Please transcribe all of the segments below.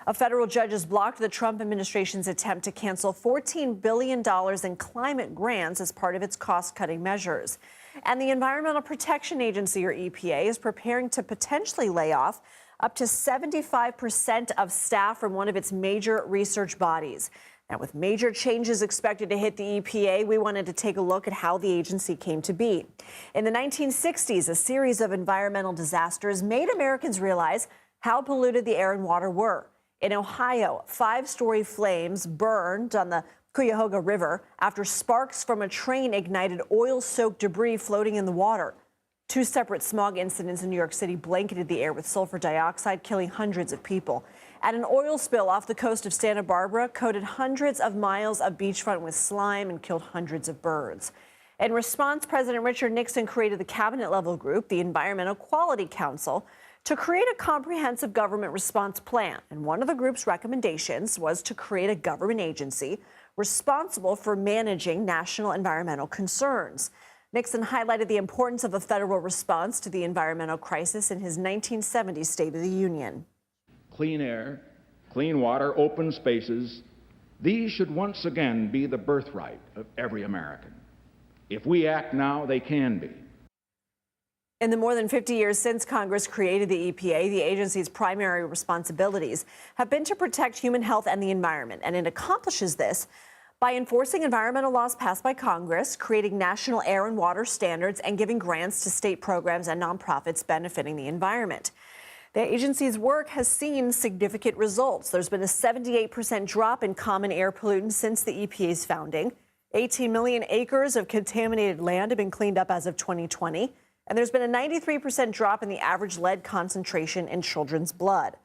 A federal judge has blocked the Trump administration's attempt to cancel $14 billion in climate grants as part of its cost-cutting measures. And the Environmental Protection Agency, or EPA, is preparing to potentially lay off up to 75% of staff from one of its major research bodies. Now, with major changes expected to hit the EPA, we wanted to take a look at how the agency came to be. In the 1960s, a series of environmental disasters made Americans realize how polluted the air and water were. In Ohio, 5-story flames burned on the Cuyahoga River after sparks from a train ignited oil-soaked debris floating in the water. 2 separate smog incidents in New York City blanketed the air with sulfur dioxide, killing hundreds of people. And an oil spill off the coast of Santa Barbara coated hundreds of miles of beachfront with slime and killed hundreds of birds. In response, President Richard Nixon created the cabinet-level group, the Environmental Quality Council, to create a comprehensive government response plan. And one of the group's recommendations was to create a government agency responsible for managing national environmental concerns. Nixon highlighted the importance of a federal response to the environmental crisis in his 1970 State of the Union. Clean air, clean water, open spaces, these should once again be the birthright of every American. If we act now, they can be. In the more than 50 years since Congress created the EPA, the agency's primary responsibilities have been to protect human health and the environment, and it accomplishes this by enforcing environmental laws passed by Congress, creating national air and water standards, and giving grants to state programs and nonprofits benefiting the environment. The agency's work has seen significant results. There's been a 78% drop in common air pollutants since the EPA's founding. 18 million acres of contaminated land have been cleaned up as of 2020. And there's been a 93% drop in the average lead concentration in children's blood.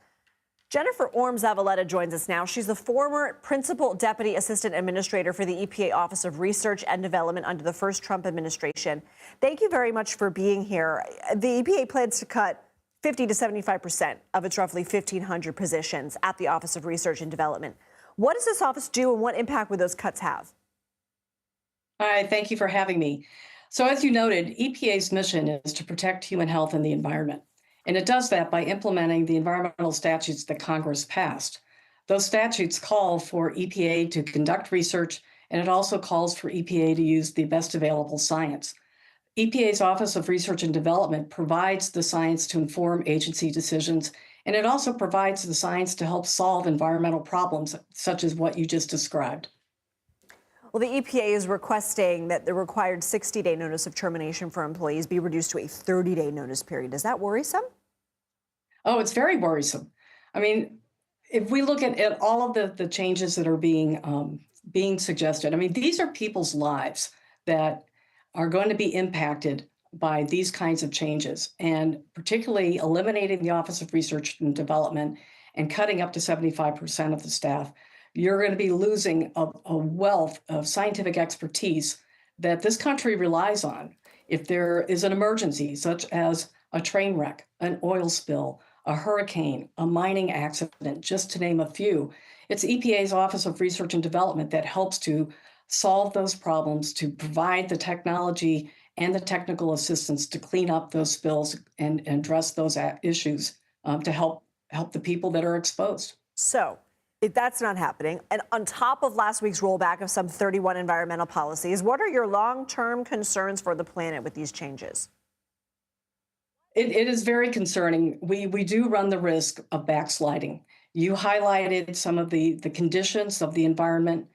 Jennifer Orme-Zavaleta joins us now. She's the former Principal Deputy Assistant Administrator for the EPA Office of Research and Development under the first Trump administration. Thank you very much for being here. The EPA plans to cut 50 to 75% of its roughly 1,500 positions at the Office of Research and Development. What does this office do, and what impact would those cuts have? Hi, thank you for having me. So as you noted, EPA's mission is to protect human health and the environment. And it does that by implementing the environmental statutes that Congress passed. Those statutes call for EPA to conduct research, and it also calls for EPA to use the best available science. EPA's Office of Research and Development provides the science to inform agency decisions, and it also provides the science to help solve environmental problems, such as what you just described. Well, the EPA is requesting that the required 60-day notice of termination for employees be reduced to a 30-day notice period. Is that worrisome? Oh, it's very worrisome. I mean, if we look at all of the changes that are being suggested, I mean, these are people's lives that are going to be impacted by these kinds of changes, and particularly eliminating the Office of Research and Development and cutting up to 75% of the staff. You're going to be losing a wealth of scientific expertise that this country relies on. If there is an emergency, such as a train wreck, an oil spill, a hurricane, a mining accident, just to name a few, it's EPA's Office of Research and Development that helps to solve those problems, to provide the technology and the technical assistance to clean up those spills and address those issues to help the people that are exposed. So, if that's not happening, and on top of last week's rollback of some 31 environmental policies, what are your long-term concerns for the planet with these changes? It is very concerning. We do run the risk of backsliding. You highlighted some of the conditions of the environment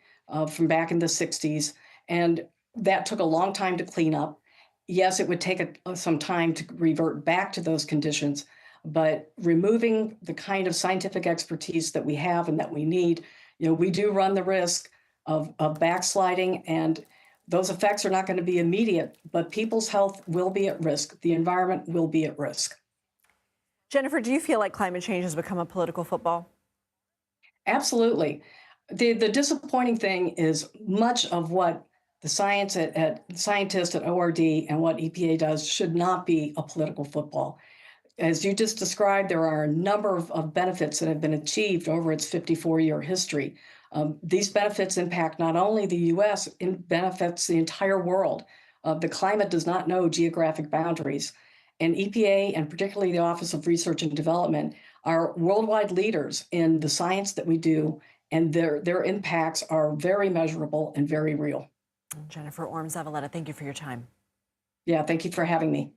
from back in the 60s, and that took a long time to clean up. Yes, it would take some time to revert back to those conditions, but removing the kind of scientific expertise that we have and that we need, we do run the risk of backsliding, and those effects are not going to be immediate, but people's health will be at risk. The environment will be at risk. Jennifer, do you feel like climate change has become a political football? Absolutely. The disappointing thing is much of what the scientists at ORD and what EPA does should not be a political football. As you just described, there are a number of benefits that have been achieved over its 54-year history. These benefits impact not only the U.S., it benefits the entire world. The climate does not know geographic boundaries. And EPA, and particularly the Office of Research and Development, are worldwide leaders in the science that we do, and their impacts are very measurable and very real. Jennifer Orme-Zavaleta, thank you for your time. Yeah, thank you for having me.